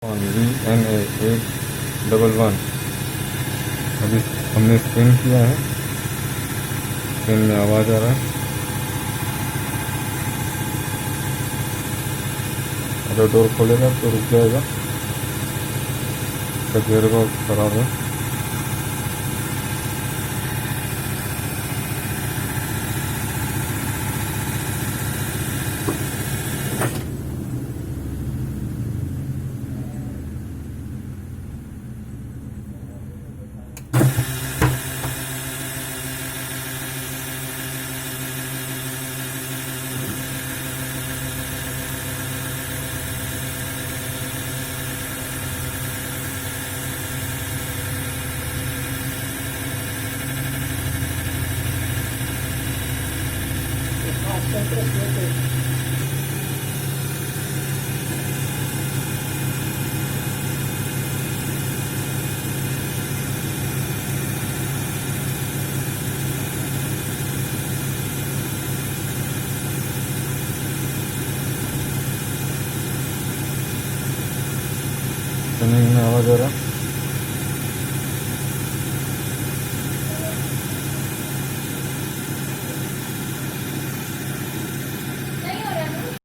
VNA811 अभी हमने spin किया है। स्पिन में आवाज़ आ रहा है। अगर डोर खोलेगा तो रुक जाएगा। इसका गियर बॉक्स खराब है। स्पिनिंग में आवाज़ आ रहा है।